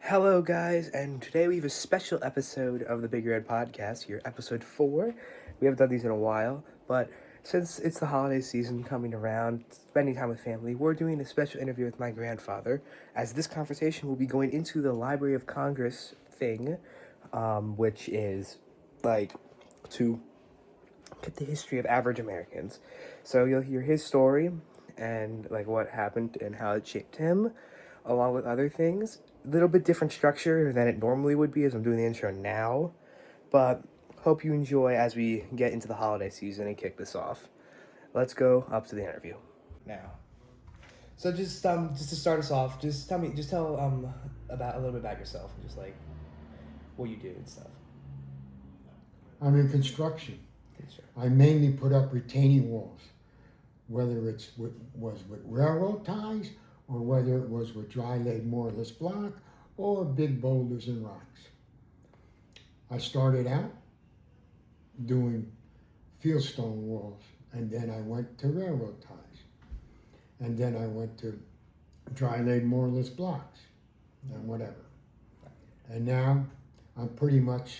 Hello, guys, and today we have a special episode of the Big Red Podcast here, episode 4. We haven't done these in a while, but since it's the holiday season coming around, spending time with family, we're doing a special interview with my grandfather, as this conversation will be going into the Library of Congress thing, which is like to get the history of average Americans. So you'll hear his story and like what happened and how it shaped him, along with other things. A little bit different structure than it normally would be as I'm doing the intro now, but hope you enjoy as we get into the holiday season and kick this off. Let's go up to the interview now. So just to start us off, just tell about a little bit about yourself and just like what you do and stuff. I'm in construction. Sure. I mainly put up retaining walls, whether was with railroad ties or whether it was with dry laid mortarless block or big boulders and rocks. I started out doing fieldstone walls, and then I went to railroad ties, and then I went to dry laid mortarless blocks and whatever. And now I'm pretty much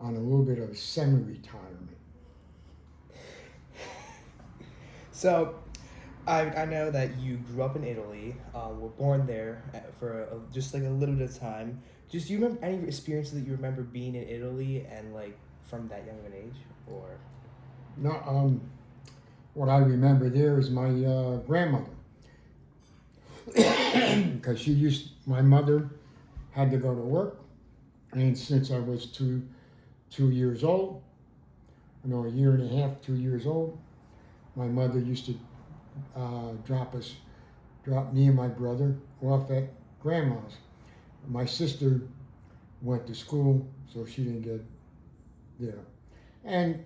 on a little bit of semi-retirement. So, I know that you grew up in Italy, were born there for just like a little bit of time. Just do you remember any experiences that you remember being in Italy and like from that young of an age, or? No, what I remember there is my grandmother, because my mother had to go to work, and since I was two years old, a year and a half, 2 years old, my mother used to drop me and my brother off at grandma's. My sister went to school, so she didn't get there. And,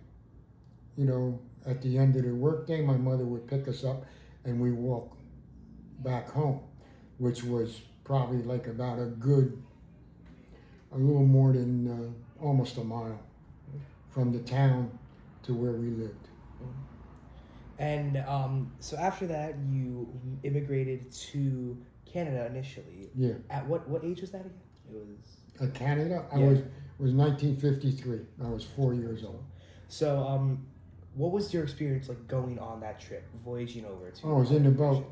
at the end of the workday, my mother would pick us up and we walk back home, which was probably like about a little more than almost a mile from the town to where we lived. And so after that, you immigrated to Canada initially. Yeah. At what age was that again? It was. Canada, Yeah. It was 1953. I was 4 years old. So what was your experience like going on that trip, voyaging over to? I was in the boat.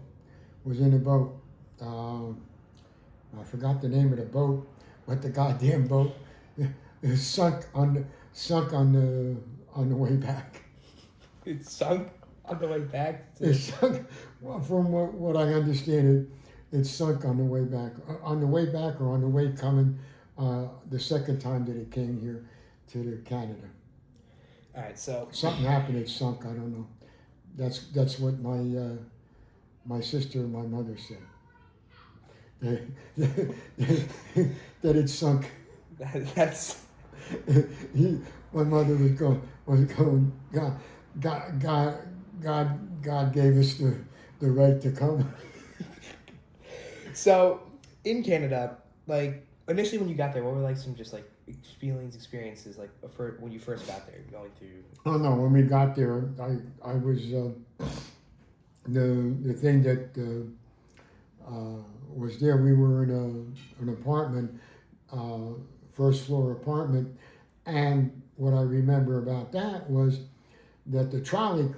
I forgot the name of the boat, but the goddamn boat sunk on the way back. It sunk on the way back. It sunk. Well, from what I understand, it sunk on the way back. On the way back or on the way coming, the second time that it came here to Canada. All right, so something happened. It sunk. I don't know. That's what my sister and my mother said. That it sunk. That's. My mother was going. God gave us the right to come. So in Canada, like initially when you got there, what were like some just like experiences like for when you first got there, going through? Oh no, when we got there, I was the thing that was there. We were in an apartment, first floor apartment, and what I remember about that was that the trolley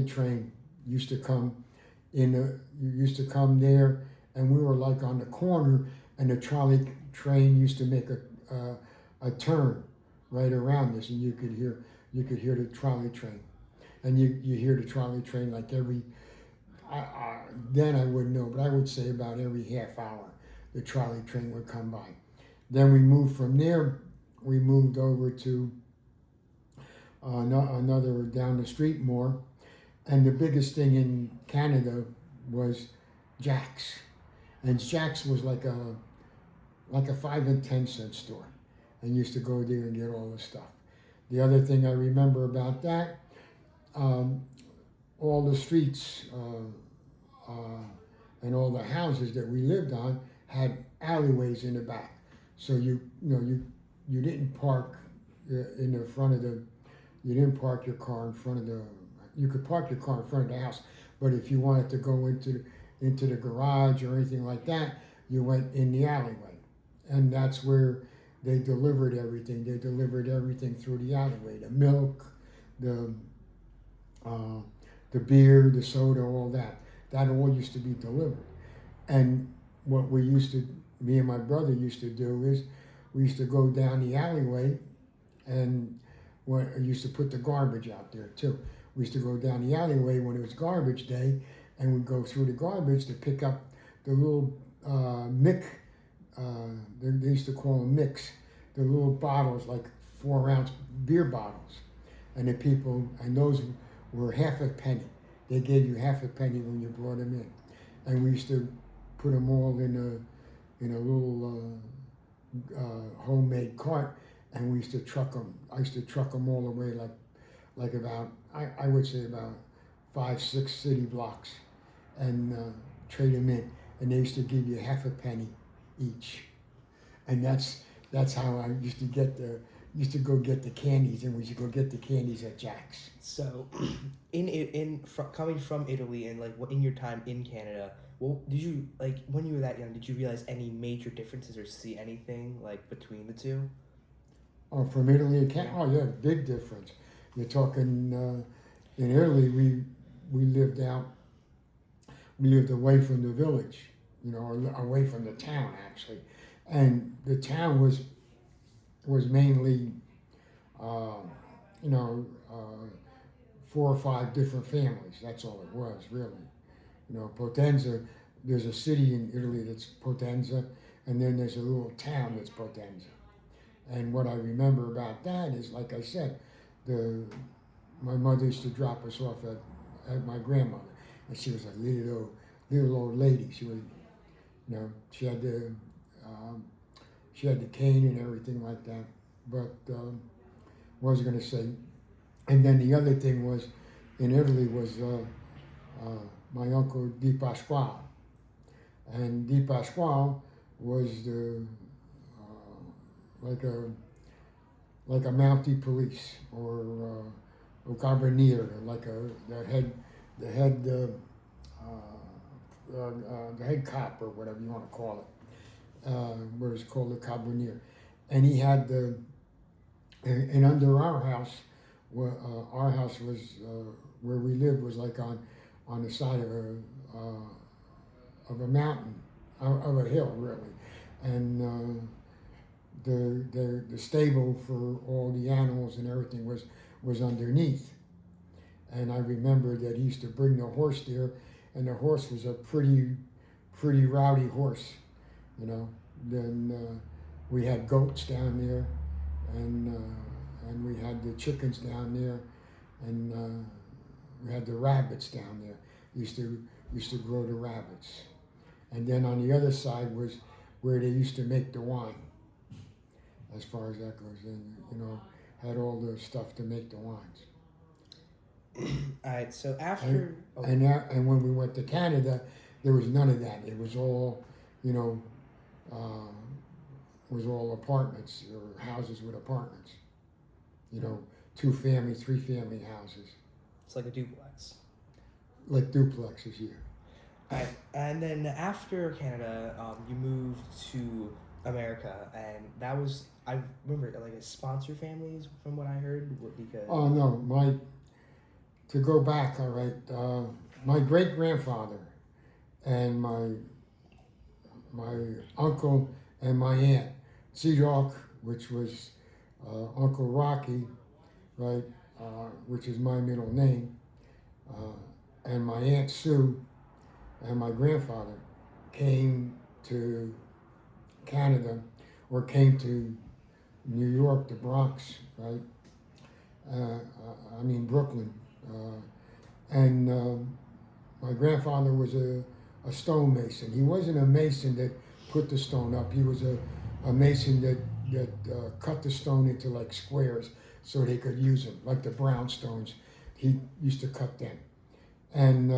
train used to come there, and we were like on the corner, and the trolley train used to make a turn right around us, and you could hear the trolley train, and you hear the trolley train like every. Then I wouldn't know, but I would say about every half hour the trolley train would come by. Then we moved from there. We moved over to another down the street more, and the biggest thing in Canada was Jack's, and Jack's was like a 5 and 10 cent store, and used to go there and get all the stuff. The other thing I remember about that, all the streets and all the houses that we lived on had alleyways in the back, so you didn't park in the front of the. You didn't park your car in front of the. You could park your car in front of the house, but if you wanted to go into the garage or anything like that, you went in the alleyway. and that's where they delivered everything. They delivered everything through the alleyway: the milk, the uh, the beer, the soda, all that. That all used to be delivered. And what we used to, me and my brother used to do is, we used to go down the alleyway, and when I used to put the garbage out there too. We used to go down the alleyway when it was garbage day, and we'd go through the garbage to pick up the little Mick. They used to call them mix, the little bottles, like 4 ounce beer bottles, and the people, and those were half a penny. They gave you half a penny when you brought them in, and we used to put them all in a little homemade cart, and we used to truck them. I used to truck them all the way, like about, I would say about 5, 6 city blocks, and trade them in, and they used to give you half a penny each, and that's how I used to go get the candies, and we used to go get the candies at Jack's. So, coming from Italy and like in your time in Canada, well, did you like when you were that young? Did you realize any major differences or see anything like between the two? Oh, from Italy to Canada? Oh, yeah, big difference. You're talking in Italy. We lived out. We lived away from the village, or away from the town actually, and the town was mainly, uh, you know, 4 or 5 different families. That's all it was, really. Potenza. There's a city in Italy that's Potenza, and then there's a little town that's Potenza. And what I remember about that is, like I said, my mother used to drop us off at my grandmother, and she was a little old lady. She was, she had the cane and everything like that. But what was I going to say? And then the other thing was, in Italy was my uncle Di Pasquale, and Di Pasquale was like a Mountie police, or a carabiniere, like the head cop, or whatever you want to call it, where it's called the carabiniere, and he had and under our house, our house was where we lived was like on the side of a mountain, of a hill really, and the stable for all the animals and everything was underneath. And I remember that he used to bring the horse there, and the horse was a pretty rowdy horse, Then we had goats down there, and we had the chickens down there, and we had the rabbits down there. Used to grow the rabbits, and then on the other side was where they used to make the wine. As far as that goes, and had all the stuff to make the wines. All right. So after And when we went to Canada, there was none of that. It was all, was all apartments or houses with apartments. 2-family, 3-family houses. It's like a duplex. Like duplexes here. All right. And then after Canada, you moved to America, and that was, I remember, like a sponsor families from what I heard, because Oh no, to go back, all right. My great grandfather and my uncle and my aunt Zedok, which was Uncle Rocky, right, which is my middle name, and my Aunt Sue and my grandfather came to Canada, or came to New York, the Bronx, right? Brooklyn. And my grandfather was a stonemason. He wasn't a mason that put the stone up. He was a mason that cut the stone into like squares so they could use them, like the brownstones. He used to cut them. And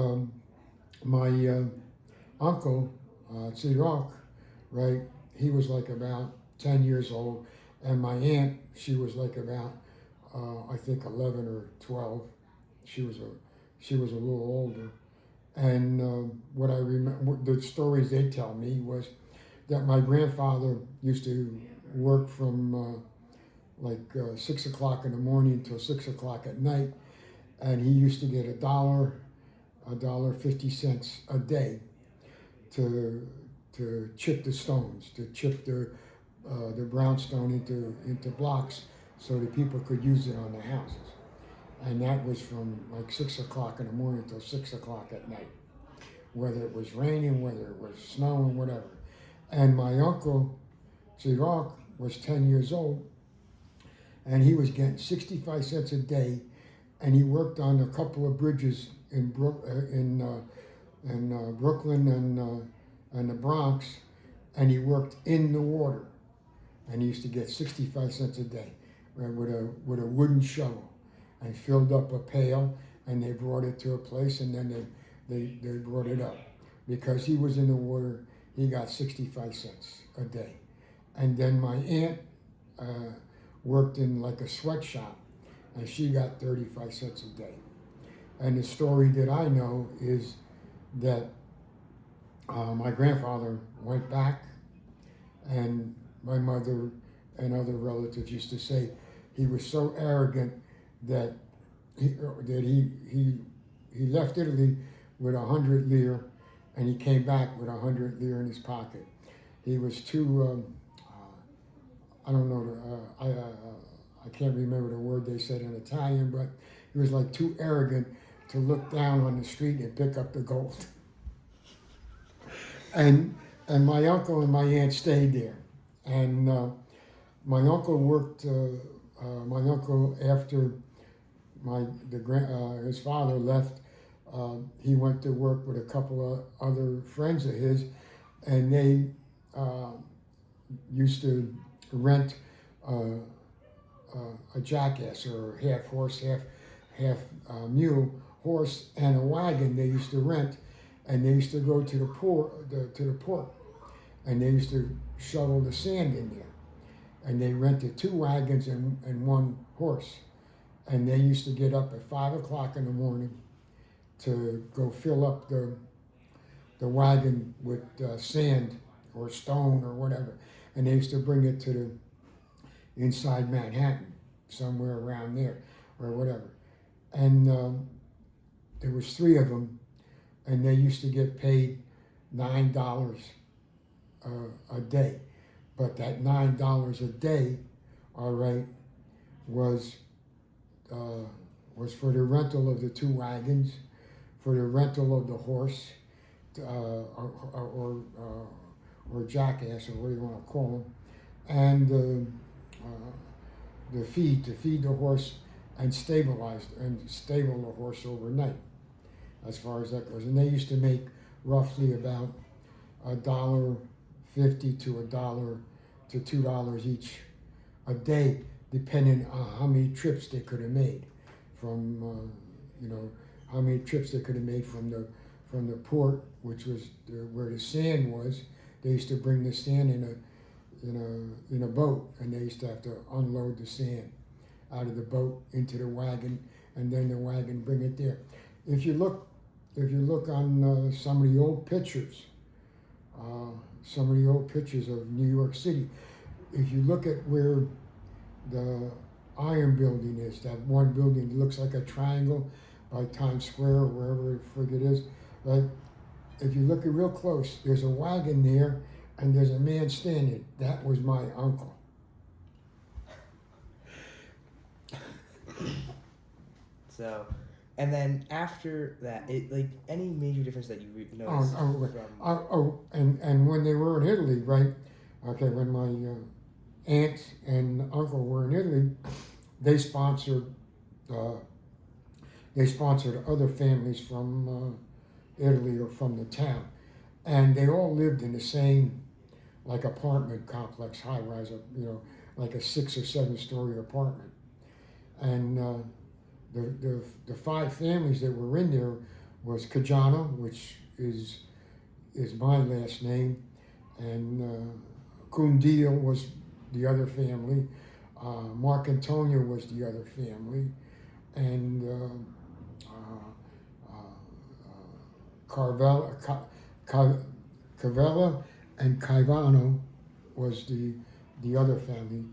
my uncle, Zedok, right, he was like about 10 years old, and my aunt, she was like about, I think 11 or 12. She was a little older. And what I remember, the stories they tell me was that my grandfather used to work from 6 o'clock in the morning until 6 o'clock at night, and he used to get $1.50 a day to chip the stones, to chip the brownstone into blocks so that people could use it on the houses. And that was from like 6 o'clock in the morning until 6 o'clock at night, whether it was raining, whether it was snowing, whatever. And my uncle, Zirok, was 10 years old, and he was getting 65 cents a day, and he worked on a couple of bridges in Brooklyn and the Bronx, and he worked in the water, and he used to get 65 cents a day with a wooden shovel, and filled up a pail, and they brought it to a place, and then they brought it up. Because he was in the water, he got 65 cents a day. And then my aunt worked in like a sweatshop, and she got 35 cents a day. And the story that I know is that my grandfather went back, and my mother and other relatives used to say he was so arrogant that he left Italy with 100 lire, and he came back with 100 lire in his pocket. He was too I don't know I can't remember the word they said in Italian, but he was like too arrogant to look down on the street and pick up the gold. And my uncle and my aunt stayed there, and my uncle worked. My uncle, after his father left, he went to work with a couple of other friends of his, and they used to rent a jackass, or half horse, half mule horse, and a wagon they used to rent, and they used to go to the port, and they used to shovel the sand in there, and they rented 2 wagons and 1 horse, and they used to get up at 5 o'clock in the morning to go fill up the wagon with sand or stone or whatever, and they used to bring it to the inside Manhattan, somewhere around there or whatever. And there was 3 of them, and they used to get paid $9 a day. But that $9 a day, all right, was for the rental of the 2 wagons, for the rental of the horse, or jackass, or what do you want to call them, and the feed, to feed the horse and stable the horse overnight, as far as that goes. And they used to make roughly about $1.50 to $2 each a day, depending on how many trips they could have made from how many trips they could have made from the port, which was where the sand was. They used to bring the sand in a boat, and they used to have to unload the sand out of the boat into the wagon, and then the wagon bring it there. If you look on some of the old pictures, of New York City, if you look at where the Iron Building is, that one building that looks like a triangle by Times Square or wherever the frig it is, right? If you look at real close, there's a wagon there, and there's a man standing. That was my uncle. So, and then after that, any major difference that you noticed? And when they were in Italy, right? Okay, when my aunt and uncle were in Italy, they sponsored other families from Italy or from the town, and they all lived in the same like apartment complex, high rise, like a 6 or 7 story apartment, and the 5 families that were in there was Kajana, which is my last name, and Kundil was the other family, Mark Antonio was the other family, and Cavella and Caivano was the other family.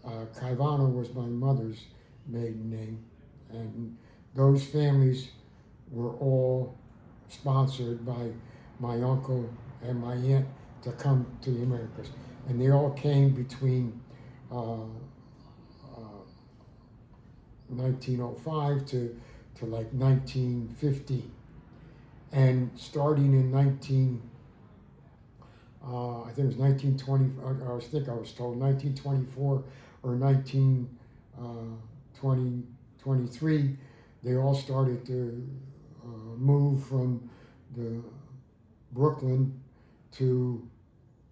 Caivano was my mother's maiden name, and those families were all sponsored by my uncle and my aunt to come to the Americas, and they all came between 1905 to like 1915, and starting in I think it was 1920. I was told 1924 or 1923. They all started to move from the Brooklyn to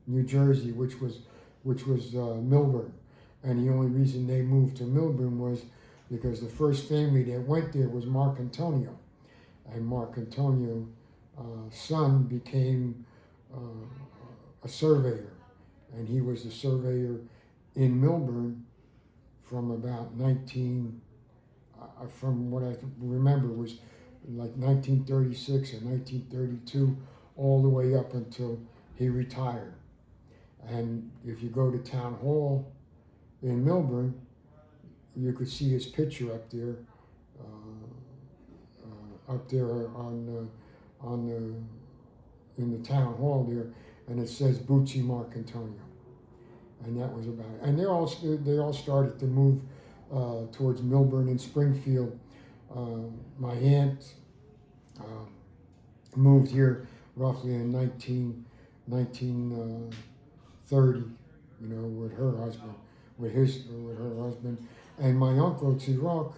New Jersey, which was Milburn, and the only reason they moved to Milburn was because the first family that went there was Mark Antonio, and Mark Antonio's son became a surveyor, and he was the surveyor in Milburn from about from what I remember was like 1936 or 1932, all the way up until he retired. And if you go to Town Hall in Milburn, you could see his picture up there in the Town Hall there, and it says Bucci Mark Antonio, and that was about it. And they all started to move towards Milburn and Springfield. My aunt moved here roughly in 1930, with her husband, with her husband, and my uncle Tzirok,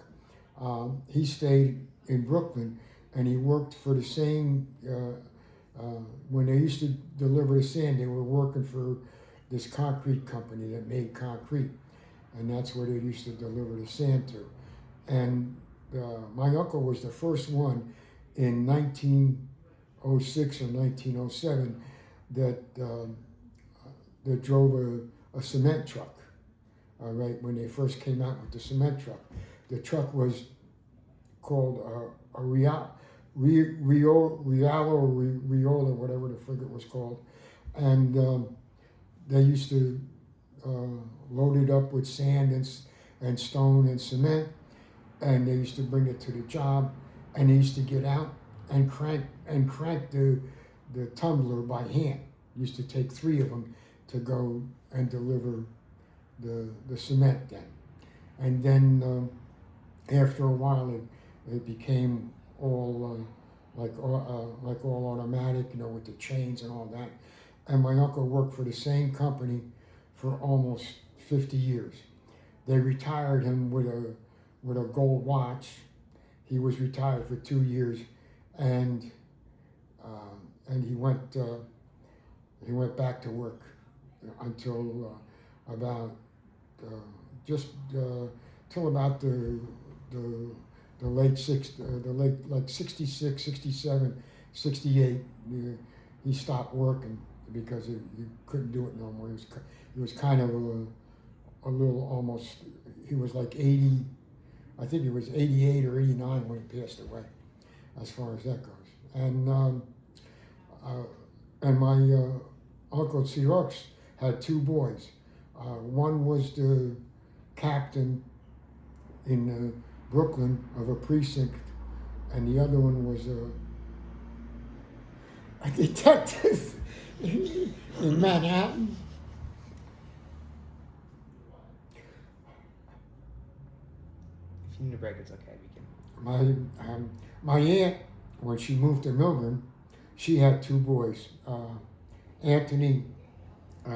he stayed in Brooklyn, and he worked for the same. When they used to deliver the sand, they were working for this concrete company that made concrete, and that's where they used to deliver the sand to. And my uncle was the first one in 1906 or 1907 that drove a cement truck. All right, when they first came out with the cement truck, the truck was called a Riola, whatever the frig it was called, and they used to load it up with sand and stone and cement, and they used to bring it to the job, and they used to get out and crank the tumbler by hand. Used to take 3 of them to go and deliver the cement then, and then after a while it became all like all automatic, with the chains and all that. And my uncle worked for the same company for almost 50 years. They retired him with a gold watch. He was retired for 2 years, and he went back to work until about till about the late 66, 67, 68. He stopped working because he couldn't do it no more. He was kind of a little almost. He was like 80. I think he was 88 or 89 when he passed away, as far as that goes. And my uncle Tzirok had 2 boys. One was the captain in Brooklyn of a precinct, and the other one was a detective in Manhattan. If you need a break, it's okay. We can. My aunt, when she moved to Milburn, she had 2 boys, Anthony,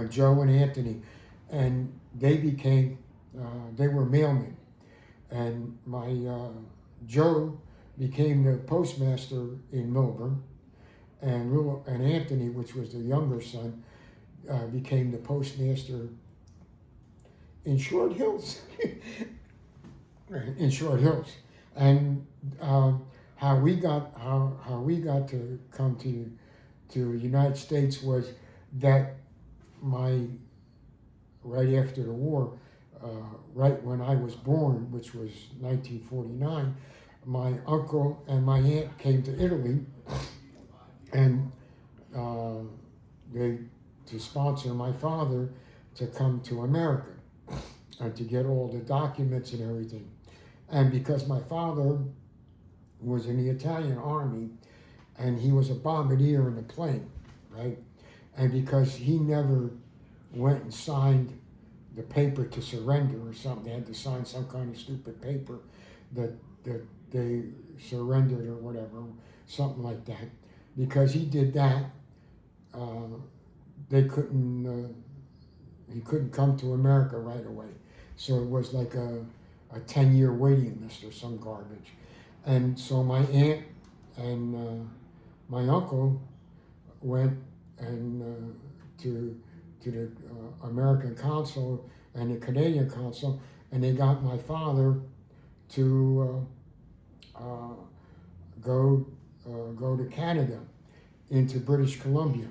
Joe and Anthony, and they were mailmen. And my Joe became the postmaster in Milburn, and Anthony, which was the younger son, became the postmaster in Short Hills. In Short Hills, and how we got to come to the United States was that right after the war. Right when I was born, which was 1949, my uncle and my aunt came to Italy, and they to sponsor my father to come to America and to get all the documents and everything. And because my father was in the Italian army and he was a bombardier in a plane, right? And because he never went and signed the paper to surrender or something, they had to sign some kind of stupid paper that they surrendered or whatever, something like that. Because he did that, they couldn't. He couldn't come to America right away. So it was like a 10-year waiting list or some garbage. And so my aunt and my uncle went and to the American consul and the Canadian consul, and they got my father to go to Canada, into British Columbia.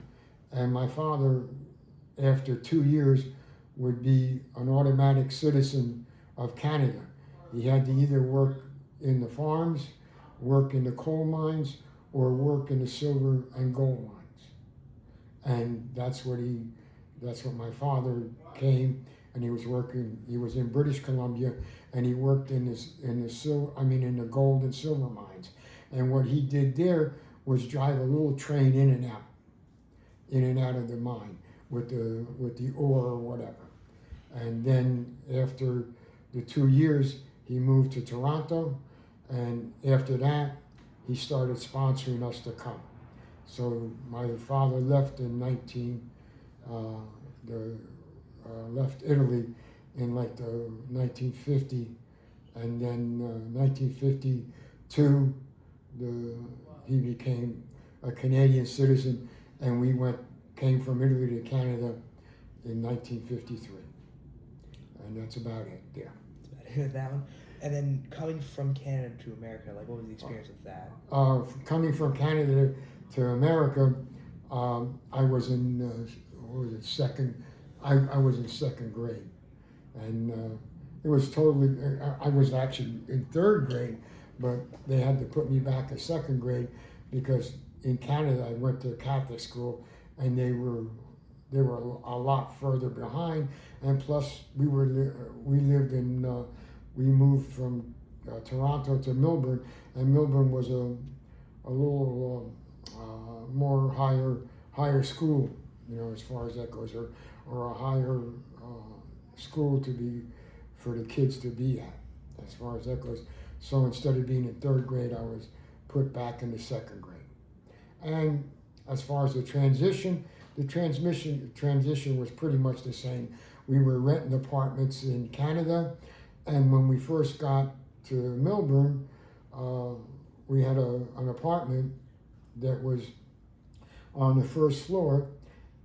And my father, after 2 years, would be an automatic citizen of Canada. He had to either work in the farms, work in the coal mines, or work in the silver and gold mines. And that's what my father came, and he was working. He was in British Columbia, and he worked in the gold and silver mines. And what he did there was drive a little train in and out of the mine with the ore or whatever. And then after the 2 years, he moved to Toronto, and after that, he started sponsoring us to come. So my father left in left Italy in like the 1950, and then 1952, he became a Canadian citizen, and we came from Italy to Canada in 1953, and that's about it there. That's about it with that one. And then coming from Canada to America, like what was the experience with that? Coming from Canada to America, I was in second. I was in second grade, and it was totally. I was actually in third grade, but they had to put me back in second grade because in Canada I went to a Catholic school, and they were a lot further behind, and plus we moved from Toronto to Millburn, and Millburn was a little more higher school, as far as that goes, or a higher school for the kids to be at, as far as that goes. So instead of being in third grade, I was put back into second grade. And as far as the transition was pretty much the same. We were renting apartments in Canada, and when we first got to Millburn, we had an apartment that was on the first floor,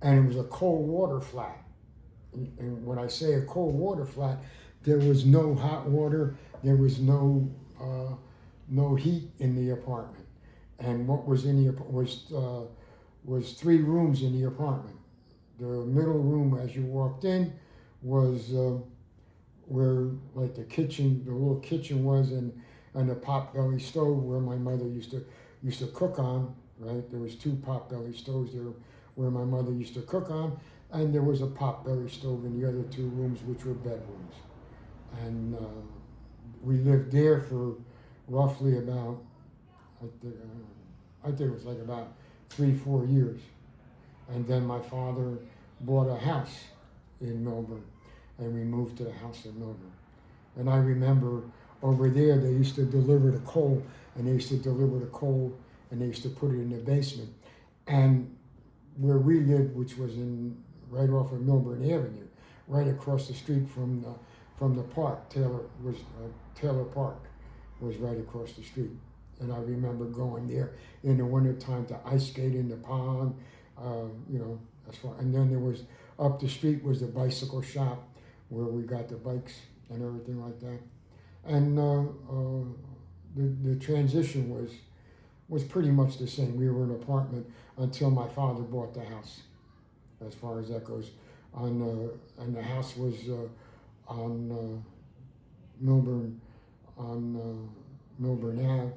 and it was a cold water flat. And when I say a cold water flat, there was no hot water, there was no heat in the apartment. And what was in the was 3 rooms in the apartment. The middle room, as you walked in, was where like the little kitchen was, and the potbelly stove where my mother used to cook on. Right, there was 2 potbelly stoves there where my mother used to cook on, and there was a potbelly stove in the other 2 rooms, which were bedrooms. And we lived there for roughly about, I think it was like about 3-4 years. And then my father bought a house in Millburn, and we moved to the house in Millburn. And I remember over there they used to deliver the coal, and they used to put it in the basement. And where we lived, which was right off of Millburn Avenue, right across the street from the park, Taylor Park was right across the street. And I remember going there in the wintertime to ice skate in the pond, and then there was, up the street was the bicycle shop where we got the bikes and everything like that. And the transition was pretty much the same. We were in an apartment until my father bought the house, as far as that goes. And the house was on Millburn Ave,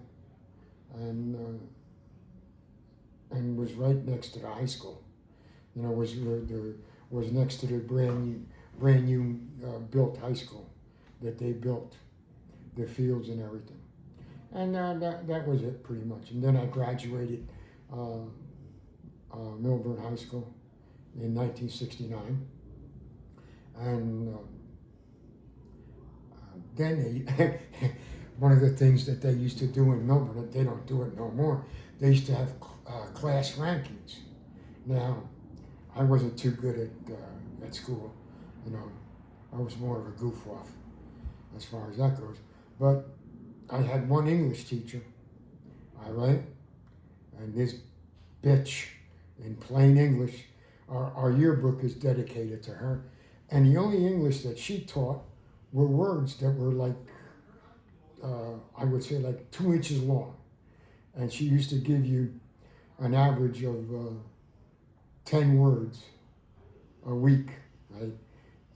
and was right next to the high school. was next to the brand new built high school that they built, the fields and everything. And that was it pretty much. And then I graduated Millburn High School in 1969. And then they, one of the things that they used to do in Millburn, they don't do it no more, they used to have class rankings. Now, I wasn't too good at school, I was more of a goof off as far as that goes. But I had one English teacher, all right, and this bitch, in plain English, our yearbook is dedicated to her, and the only English that she taught were words that were like, I would say like 2 inches long, and she used to give you an average of 10 words a week, right?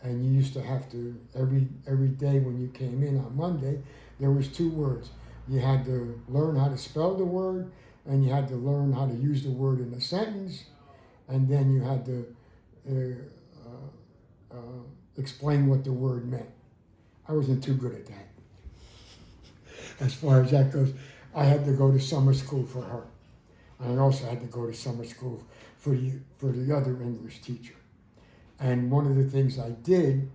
And you used to have to, every day when you came in on Monday, there was 2 words. You had to learn how to spell the word, and you had to learn how to use the word in a sentence, and then you had to explain what the word meant. I wasn't too good at that. As far as that goes, I had to go to summer school for her. I also had to go to summer school for the other English teacher. And one of the things I did,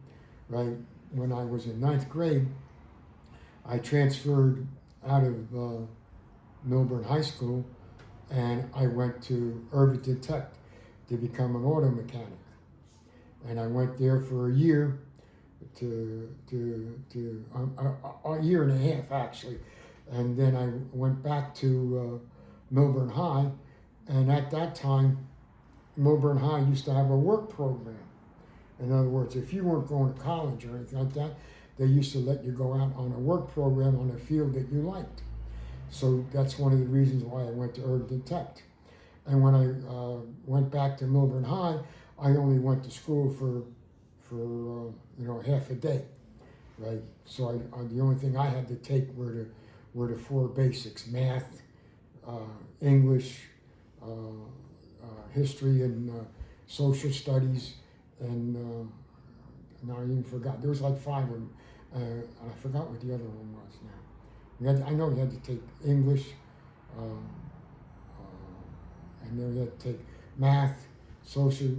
right, when I was in 9th grade, I transferred out of Millburn High School, and I went to Irvington Tech to become an auto mechanic. And I went there for a year, a year and a half actually, and then I went back to Millburn High, and at that time, Millburn High used to have a work program. In other words, if you weren't going to college or anything like that, they used to let you go out on a work program on a field that you liked. So that's one of the reasons why I went to Irvington Tech. And when I went back to Millburn High, I only went to school for half a day, right? So the only thing I had to take were the 4 basics: math, English, history, and social studies, and now I even forgot. There was like 5 of them, and I forgot what the other one was now. I know you had to take English, and then you had to take math, social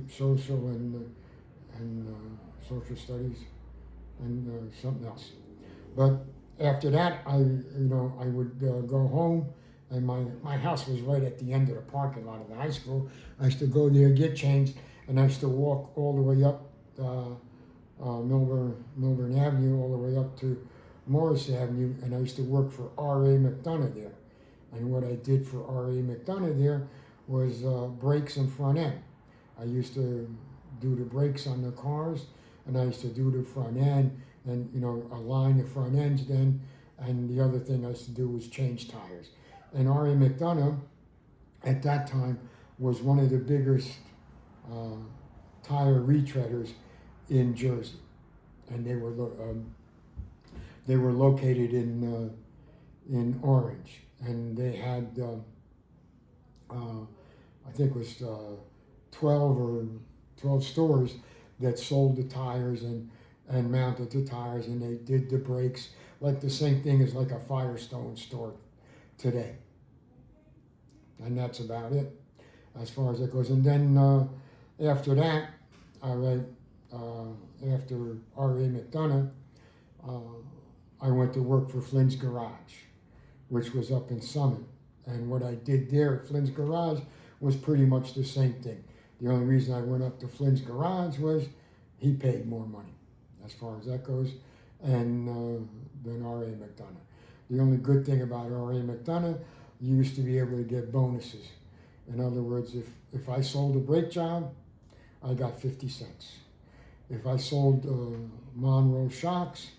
and social studies, and something else. But after that, I would go home, and my house was right at the end of the parking lot of the high school. I used to go there, get changed, and I used to walk all the way up Millburn Avenue, all the way up to Morris Avenue, and I used to work for R.A. McDonough there. And what I did for R.A. McDonough there was brakes and front end. I used to do the brakes on the cars, and I used to do the front end, and align the front ends then, and the other thing I used to do was change tires. And R.A. McDonough, at that time, was one of the biggest tire retreaders in Jersey, and they were located in Orange, and they had I think it was 12 stores that sold the tires and mounted the tires, and they did the brakes, like the same thing as like a Firestone store today. And that's about it as far as it goes. And then after that, after R.A. McDonough, I went to work for Flynn's Garage, which was up in Summit. And what I did there at Flynn's Garage was pretty much the same thing. The only reason I went up to Flynn's Garage was he paid more money, as far as that goes, and than R.A. McDonough. The only good thing about R.A. McDonough, you used to be able to get bonuses. In other words, if I sold a brake job, I got 50 cents. If I sold Monroe shocks,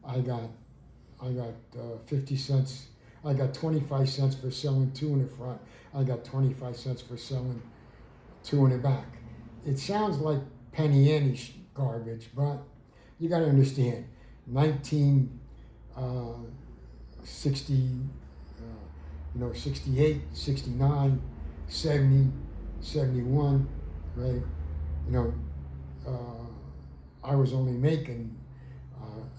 I got 50 cents. I got 25 cents for selling 2 in the front. I got 25 cents for selling 2 in the back. It sounds like penny ante garbage, but you got to understand, 68, 69, 70, 71, right? You know, I was only making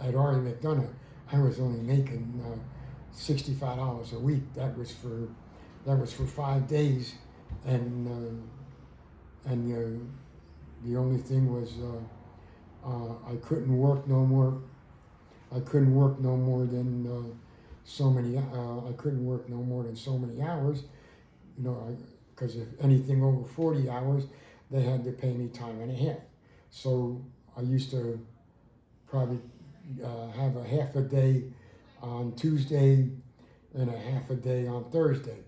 at R.E. McDonough. I was only making $65 a week. That was for 5 days, and the only thing was I couldn't work no more. I couldn't work no more than so many. I couldn't work no more than so many hours. You know, because if anything over 40 hours, they had to pay me time and a half. So I used to probably have a half a day on Tuesday and a half a day on Thursday,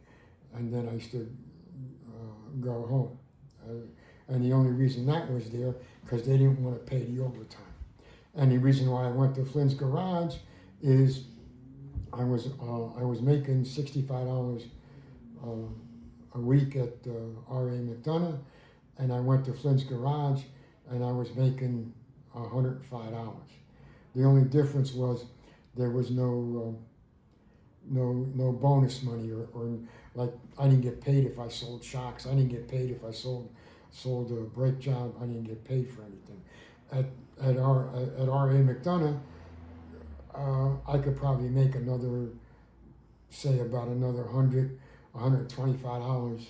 and then I used to go home. And the only reason that was there because they didn't want to pay the overtime. And the reason why I went to Flynn's Garage is I was making $65 a week at R.A. McDonough, and I went to Flynn's Garage and I was making $105. The only difference was there was no bonus money or like I didn't get paid if I sold shocks. I didn't get paid if I sold a brake job. I didn't get paid for anything. At R.A. McDonough, I could probably make say about another $125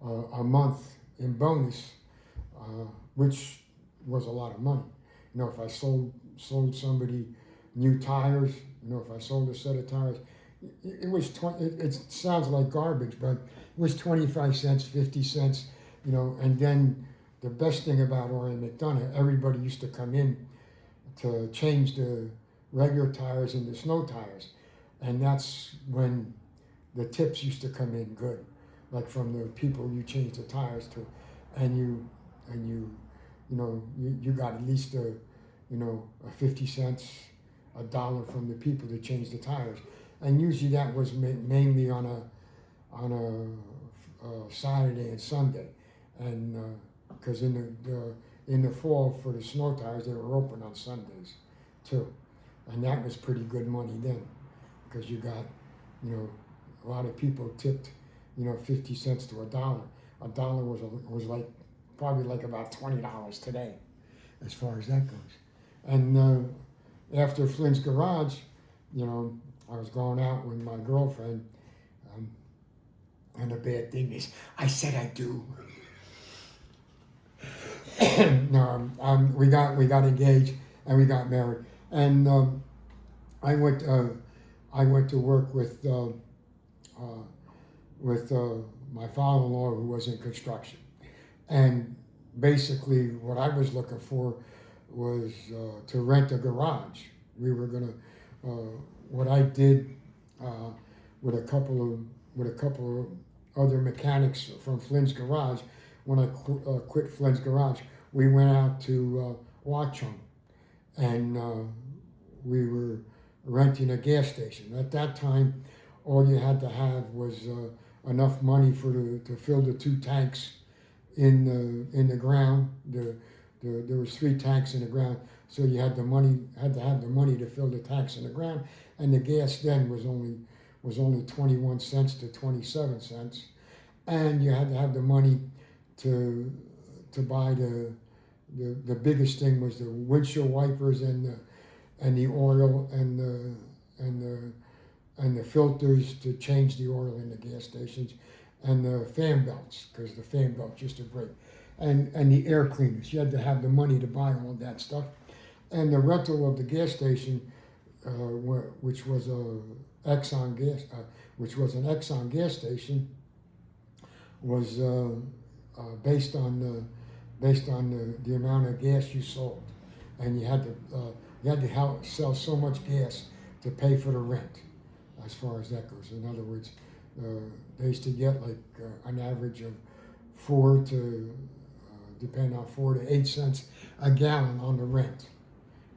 a month in bonus, which was a lot of money. You know, if I sold somebody new tires, you know, if I sold a set of tires, it was it sounds like garbage, but it was 25 cents, 50 cents, you know. And then the best thing about R.A. McDonough, everybody used to come in to change the regular tires into snow tires, and that's when the tips used to come in good, like from the people you change the tires to, and you got at least a 50 cents, $1 from the people that changed the tires, and usually that was mainly on a Saturday and Sunday, and because in the fall for the snow tires they were open on Sundays too, and that was pretty good money then, because you got a lot of people tipped 50 cents to $1. $1 was like probably like about $20 today, as far as that goes. And after Flynn's Garage, I was going out with my girlfriend, and the bad thing is, I said I do. No, we got engaged and we got married, and I went to work with my father-in-law, who was in construction, and basically what I was looking for was to rent a garage. We were gonna. What I did with a couple of other mechanics from Flynn's Garage, when I quit Flynn's Garage, we went out to Watchung, and we were renting a gas station. At that time, all you had to have was enough money to fill the 2 tanks in the ground. There was 3 tanks in the ground, so you had to have the money to fill the tanks in the ground, and the gas then was only 21 cents to 27 cents, and you had to have the money to buy the biggest thing was the windshield wipers and the oil and the filters to change the oil in the gas stations, and the fan belts, because the fan belts used to break, and the air cleaners. You had to have the money to buy all that stuff, and the rental of the gas station, which was an Exxon gas station, was based on the amount of gas you sold, and you had to sell so much gas to pay for the rent, as far as that goes. In other words, they used to get like an average of 4 to 8 cents a gallon on the rent,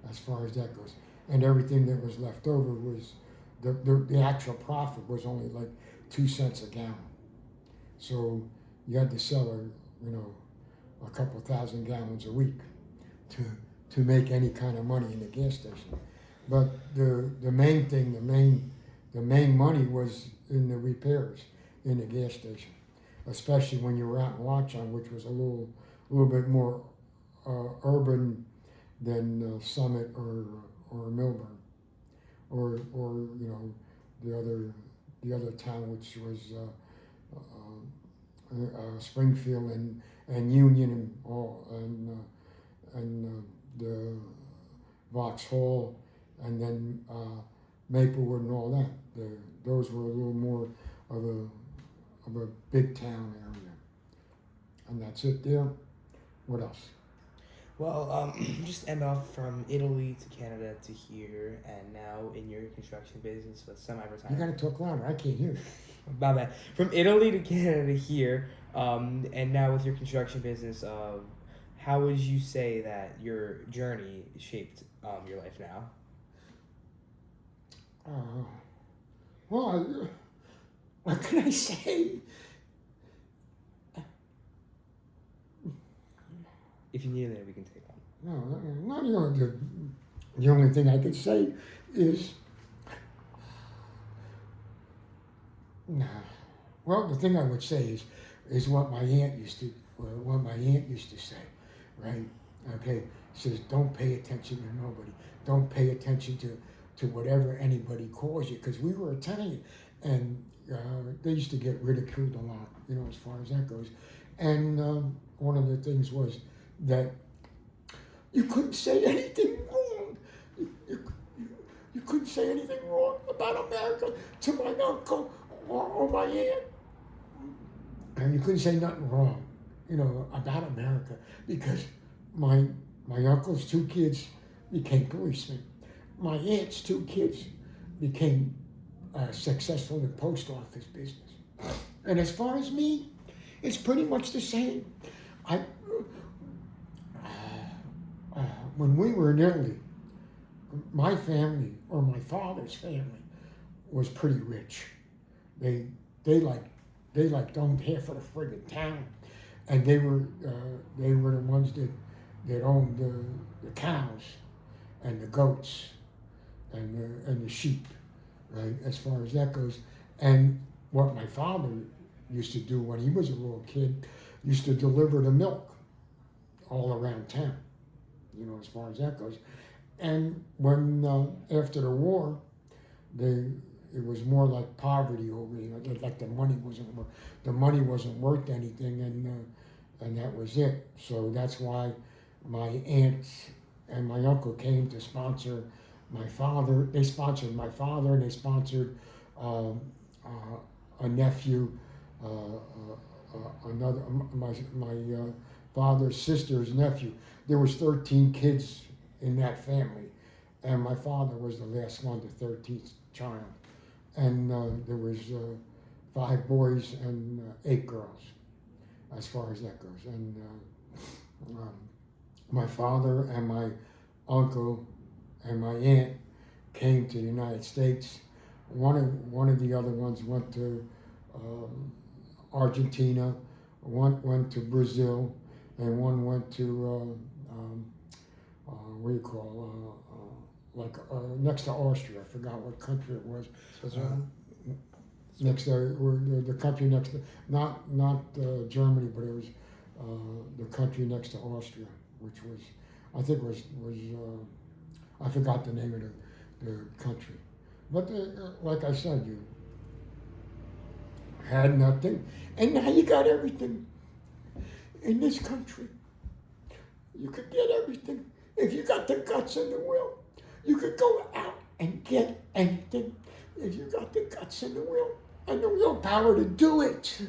as far as that goes. And everything that was left over was the actual profit was only like 2 cents a gallon. So you had to sell a couple thousand gallons a week to make any kind of money in the gas station. But the main money was in the repairs in the gas station, especially when you were out in Watchung, which was a a little bit more urban than Summit or Milburn, or you know the other town, which was Springfield and Union and all and the Vauxhall, and then Maplewood and all that. Those were a little more of a big town area, and that's it there. What else? Well, just end off from Italy to Canada to here, and now in your construction business with You semi-retirement. gotta talk louder. I can't hear you. My bad. From Italy to Canada here, and now with your construction business, how would you say that your journey shaped your life now? Well, what can I say? If you need it, we can take one. No, the only thing I could say is, nah. Well, the thing I would say is what my aunt used to say, right? Okay, says don't pay attention to nobody. Don't pay attention to whatever anybody calls you, because we were Italian, and they used to get ridiculed a lot, as far as that goes. And one of the things was that you couldn't say anything wrong. You couldn't say anything wrong about America to my uncle or my aunt. And you couldn't say nothing wrong, about America, because my uncle's 2 kids became policemen. My aunt's 2 kids became successful in post office business. And as far as me, it's pretty much the same. When we were in Italy, my family, or my father's family, was pretty rich. They owned half of the friggin' town, and they were the ones that owned the cows and the goats and the sheep, right? As far as that goes, and what my father used to do when he was a little kid, used to deliver the milk all around town, as far as that goes. And when after the war, it was more like poverty over there. Like the money wasn't worth anything, and that was it. So that's why my aunt and my uncle came to sponsor my father. They sponsored my father, and they sponsored a nephew, another my father's sister's nephew. There was 13 kids in that family, and my father was the last one, the 13th child. And there was 5 boys and 8 girls, as far as that goes. And my father and my uncle and my aunt came to the United States. One of the other ones went to Argentina, one went to Brazil, and one went to what do you call next to Austria. I forgot what country it was. Switzerland. Next to the country next to not Germany, but it was the country next to Austria, which was I think was I forgot the name of the country. But like I said, you had nothing, and now you got everything in this country. You could get everything if you got the guts and the will. You could go out and get anything if you got the guts and the will and the willpower to do it.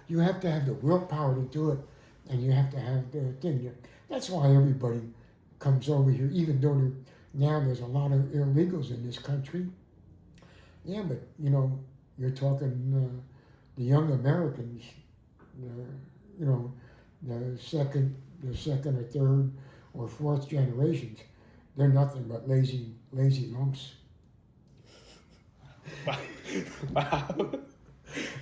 You have to have the willpower to do it, and you have to have the thing. That's why everybody comes over here, even though now there's a lot of illegals in this country. Yeah, but you're talking the young Americans, the second or third or fourth generations. They're nothing but lazy lumps. Wow.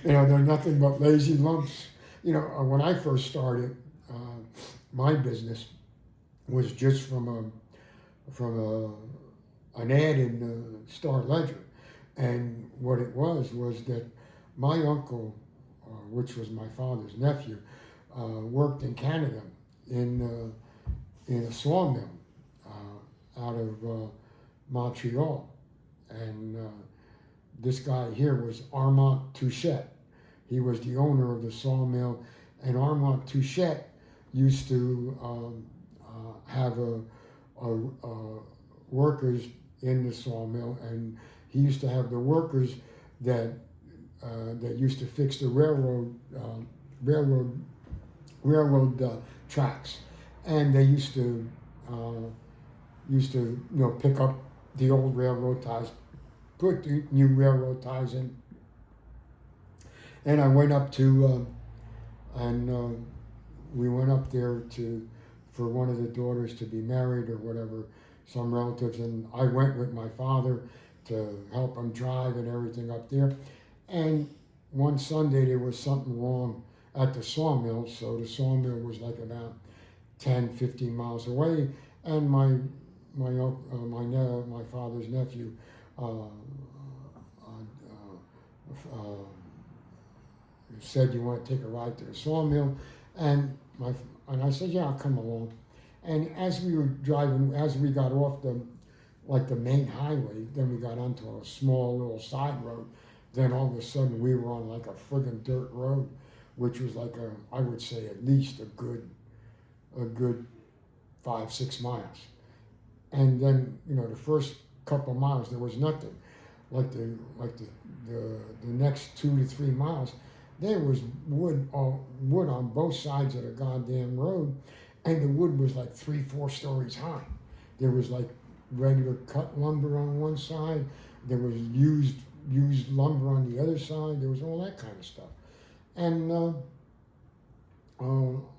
They're nothing but lazy lumps. When I first started, my business was just from an ad in the Star Ledger, and what it was that my uncle, which was my father's nephew, worked in Canada, in a sawmill out of Montreal. And this guy here was Armand Touchette. He was the owner of the sawmill, and Armand Touchette used to have workers in the sawmill, and he used to have the workers that that used to fix the railroad tracks, and they used to pick up the old railroad ties, put the new railroad ties in. And I went up to we went up there for one of the daughters to be married or whatever, some relatives, and I went with my father to help him drive and everything up there. And one Sunday there was something wrong at the sawmill, so the sawmill was like about 10, 15 miles away, and my father's nephew said, "You want to take a ride to the sawmill?" And I said, "Yeah, I'll come along." And as we were driving, as we got off the main highway, then we got onto a small little side road. Then all of a sudden we were on like a friggin' dirt road, which was like I would say at least a good 5-6 miles. And then the first couple miles there was nothing. Like the next 2 to 3 miles, there was wood on both sides of the goddamn road, and the wood was like 3-4 stories high. There was like regular cut lumber on one side. There was used lumber on the other side. There was all that kind of stuff. And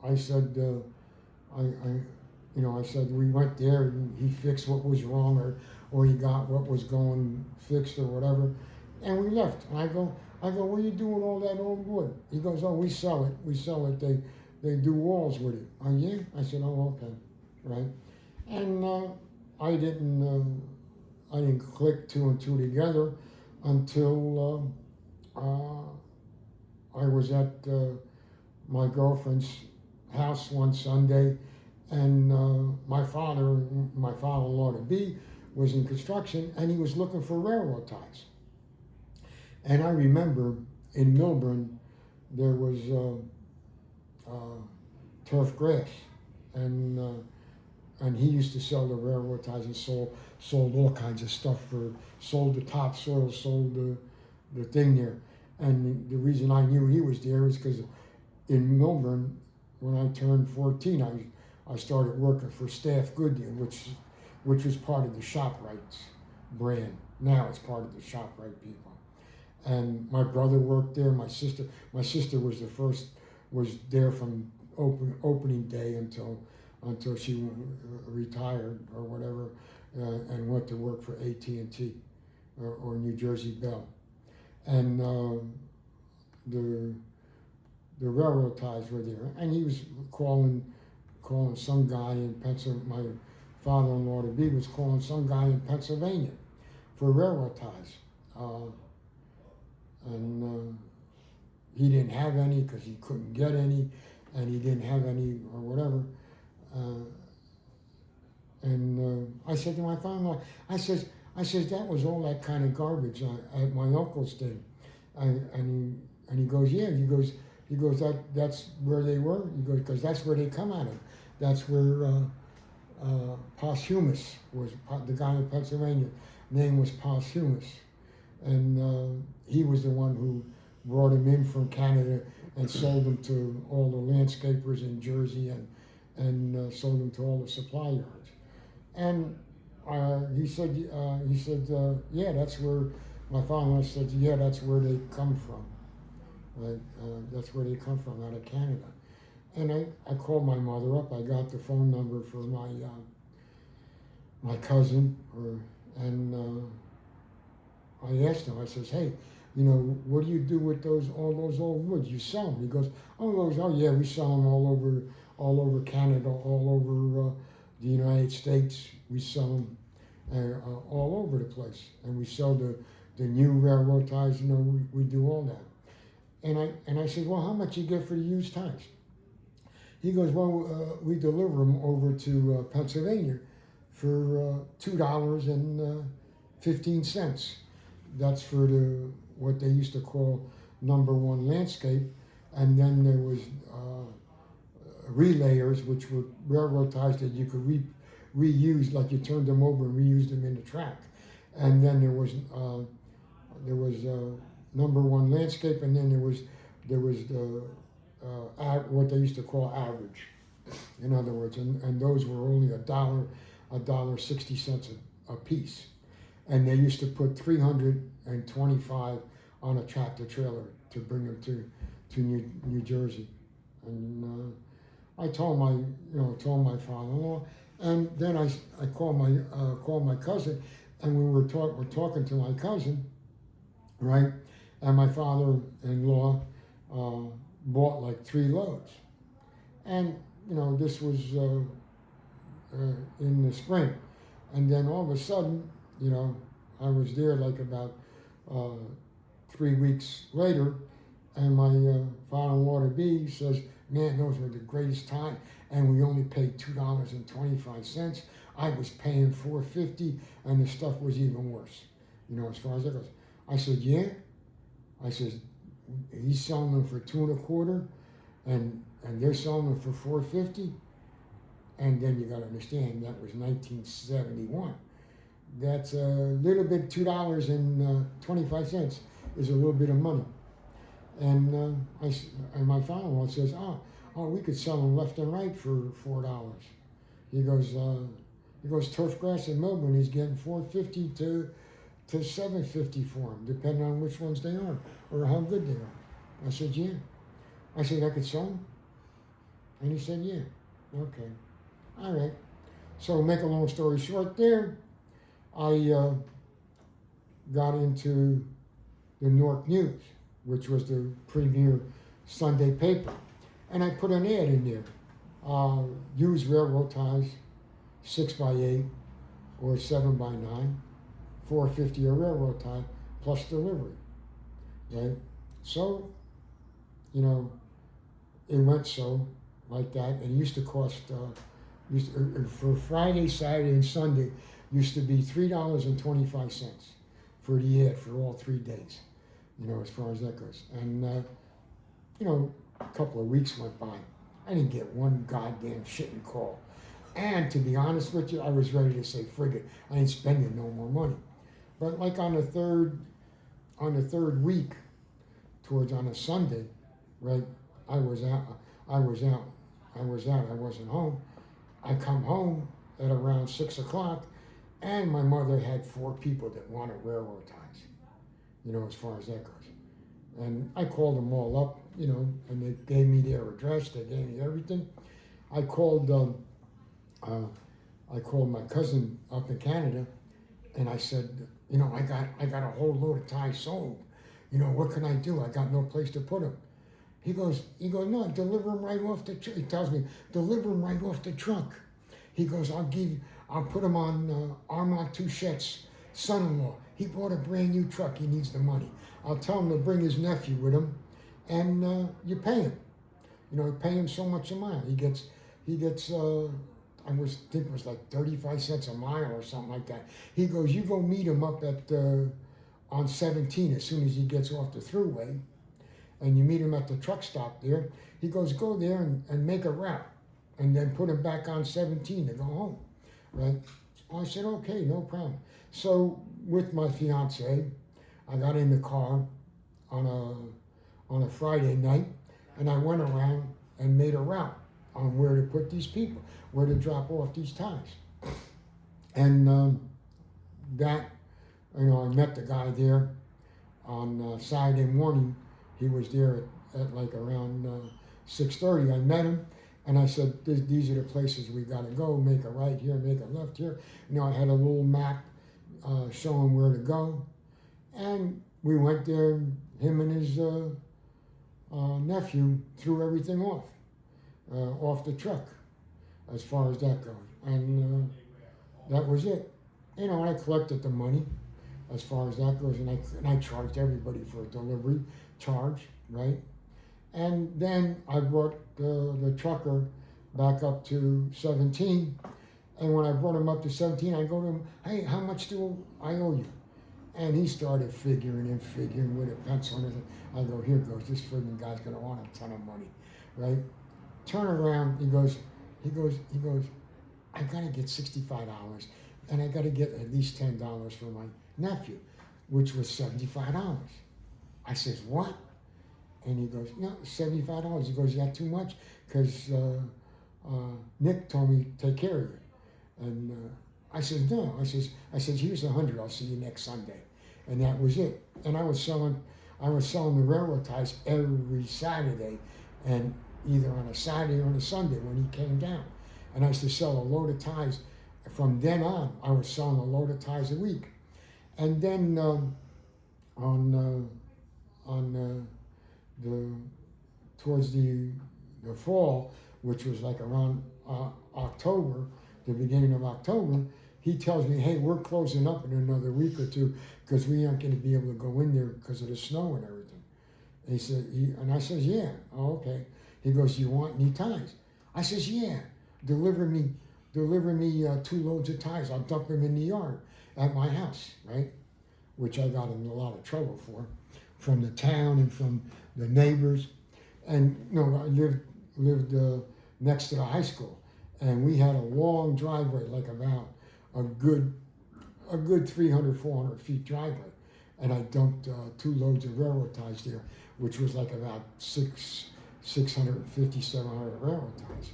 I said, I said we went there. And he fixed what was wrong, or he got what was going fixed or whatever, and we left. And I go, what are you doing with all that old wood? He goes, oh, we sell it. They do walls with it. Oh yeah? I said, oh okay, right. And I didn't click 2 and 2 together until I was at my girlfriend's house one Sunday, and my father-in-law to be, was in construction, and he was looking for railroad ties. And I remember in Milburn there was turf grass, and he used to sell the railroad ties and sold all kinds of stuff sold the topsoil, sold the thing there. And the reason I knew he was there is because in Milburn, when I turned 14, I started working for Staff Goodyear, which was part of the ShopRite brand. Now it's part of the ShopRite people. And my brother worked there. My sister was there from opening day until she retired or whatever, and went to work for AT&T or New Jersey Bell. And the railroad ties were there, and he was calling some guy in Pennsylvania. My father-in-law to be was calling some guy in Pennsylvania for railroad ties, and he didn't have any because he couldn't get any, and he didn't have any or whatever. And I said to my father-in-law, I says that was all that kind of garbage at my uncle's thing, and he goes, yeah, he goes that's where they were. He goes, because that's where they come out of. That's where Posthumous was, the guy in Pennsylvania. Name was Posthumous, and he was the one who brought him in from Canada and sold them to all the landscapers in Jersey, and sold them to all the supply yards. And he said, yeah, that's where my father said, yeah, that's where they come from. Right, that's where they come from, out of Canada. And I called my mother up. I got the phone number for my cousin, and I asked him. I says, hey, what do you do with all those old woods? You sell them? He goes, oh yeah, we sell them all over Canada, all over the United States. We sell them all over the place, and we sell the new railroad ties. We do all that. And I said, well, how much you get for the used ties? He goes, well, we deliver them over to Pennsylvania for $2.15. That's for the what they used to call number one landscape, and then there was relayers, which were railroad ties that you could reuse, like you turned them over and reused them in the track. And then there was number one landscape, and then there was the what they used to call average, in other words, and those were only $1.60 a piece, and they used to put 325 on a tractor trailer to bring them to New Jersey, and I told my father-in-law, and then I called my cousin, and we're talking to my cousin, right, and my father-in-law bought like 3 loads, and this was in the spring, and then all of a sudden, I was there like about 3 weeks later, and my father-in-law to be says, man, those were the greatest time, and we only paid $2.25. I was paying $4.50, and the stuff was even worse, as far as that goes. I said, yeah. I said, he's selling them for $2.25, and they're selling them for $4.50. And then you got to understand that was 1971. That's a little bit. $2.25 is a little bit of money. And my father-in-law says, oh, we could sell them left and right for $4. He goes, turf grass in Melbourne, he's getting $4.50 to $7.50 for them, depending on which ones they are or how good they are. I said, yeah. I said, I could sell them? And he said, yeah. Okay. All right. So make a long story short there, I got into the Newark News, which was the premier Sunday paper. And I put an ad in there. Use railroad ties, 6x8 or 7x9, $4.50 a railroad tie plus delivery, right? So, it went so like that, and it used to cost, for Friday, Saturday, and Sunday, used to be $3.25 for the ad for all 3 days, as far as that goes. And, a couple of weeks went by. I didn't get one goddamn shitting call. And to be honest with you, I was ready to say, frig it, I ain't spending no more money. But like on the third week, on a Sunday, right, I wasn't home. I come home at around 6 o'clock, and my mother had 4 people that wanted railroad ties, as far as that goes. And I called them all up, and they gave me their address, they gave me everything. I called my cousin up in Canada, and I said, I got a whole load of ties sold. What can I do? I got no place to put them. He goes, no, deliver them right off the truck. He tells me, deliver them right off the truck. He goes, I'll put them on Armand Touchette's son-in-law. He bought a brand new truck. He needs the money. I'll tell him to bring his nephew with him, and you pay him. You pay him so much a mile. He gets. I think it was like 35 cents a mile or something like that. He goes, you go meet him up at on 17 as soon as he gets off the thruway, and you meet him at the truck stop there. He goes, go there and make a route, and then put him back on 17 to go home, right? I said, okay, no problem. So with my fiance, I got in the car on a Friday night, and I went around and made a route on where to put these people, where to drop off these ties. And I met the guy there on Saturday morning. He was there at like around 6:30. I met him, and I said, these are the places we got to go. Make a right here, make a left here. I had a little map showing where to go. And we went there, him and his nephew threw everything off the truck, as far as that goes. And that was it. I collected the money as far as that goes, and I charged everybody for a delivery charge, right? And then I brought the trucker back up to 17. And when I brought him up to 17, I go to him, hey, how much do I owe you? And he started figuring with a pencil and everything. I go, here goes, this friggin' guy's gonna want a ton of money, right? Turn around, he goes, I gotta get $65 and I gotta get at least $10 for my nephew, which was $75. I says, what? And he goes, no, $75. He goes, you got too much? Because Nick told me to take care of you. And I said, no. I said, here's 100. I'll see you next Sunday. And that was it. And I was selling the railroad ties every Saturday, and either on a Saturday or on a Sunday when he came down. And I used to sell a load of ties. From then on, I was selling a load of ties a week. And then towards the fall, which was like around October, the beginning of October, he tells me, hey, we're closing up in another week or two because we aren't going to be able to go in there because of the snow and everything. And and I says, yeah, oh, okay. He goes, you want any ties? I says, yeah, deliver me 2 loads of ties. I'll dump them in the yard at my house, right? Which I got in a lot of trouble for, from the town and from the neighbors. And I lived next to the high school, and we had a long driveway, like about a good 300, 400 feet driveway. And I dumped 2 loads of railroad ties there, which was like about 650, 700 railroad ties.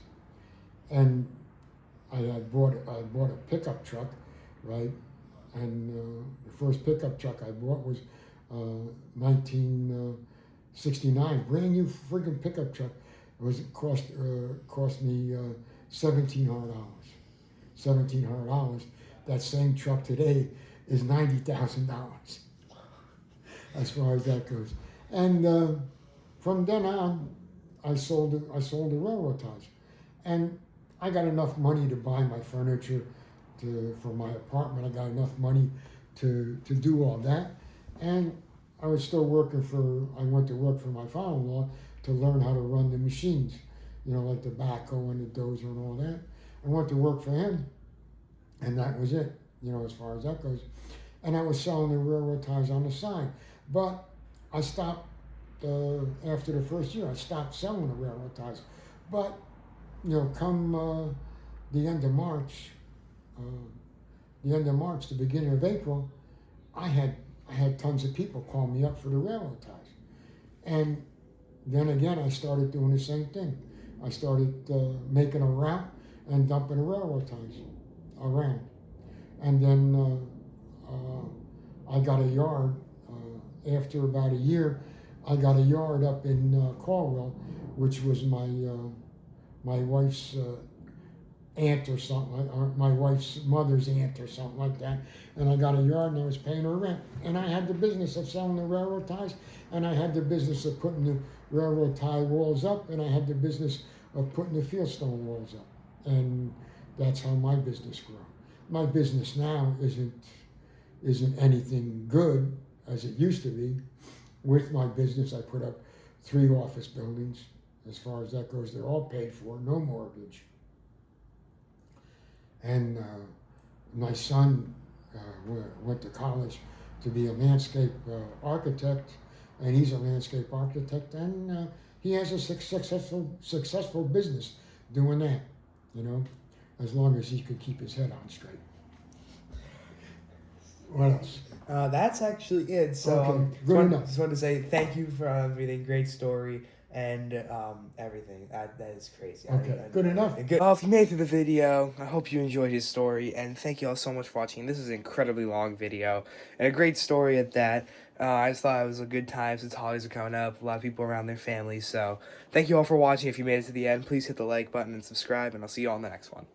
And I bought a pickup truck, right? And the first pickup truck I bought was 1969, brand new friggin' pickup truck. It cost me $1,700. $1,700. That same truck today is $90,000, as far as that goes. And from then on, I sold the railroad ties, and I got enough money to buy my furniture for my apartment. I got enough money to do all that, and I was still working I went to work for my father-in-law to learn how to run the machines, like the backhoe and the dozer and all that. I went to work for him, and that was it, as far as that goes. And I was selling the railroad ties on the side. But I stopped, after the first year, I stopped selling the railroad ties. But, come the end of March, the beginning of April, I had tons of people call me up for the railroad ties. And then again, I started doing the same thing. I started making a route and dumping the railroad ties around. And then I got a yard. After about a year, I got a yard up in Caldwell, which was my wife's aunt or something, or my wife's mother's aunt or something like that. And I got a yard and I was paying her rent. And I had the business of selling the railroad ties, and I had the business of putting the railroad tie walls up, and I had the business of putting the fieldstone walls up. And that's how my business grew. My business now isn't anything good as it used to be. With my business, I put up 3 office buildings. As far as that goes, they're all paid for, no mortgage. And my son went to college to be a landscape architect, and he's a landscape architect, and he has a successful business doing that, as long as he could keep his head on straight. What else? That's actually it. So Okay, good enough. Just wanted to say thank you for everything. Great story and everything. That is crazy. Okay, good enough. Good. Well, if you made it through the video, I hope you enjoyed his story, and thank you all so much for watching. This is an incredibly long video and a great story at that. I just thought it was a good time since holidays are coming up. A lot of people around their families. So thank you all for watching. If you made it to the end, please hit the like button and subscribe, and I'll see you all in the next one.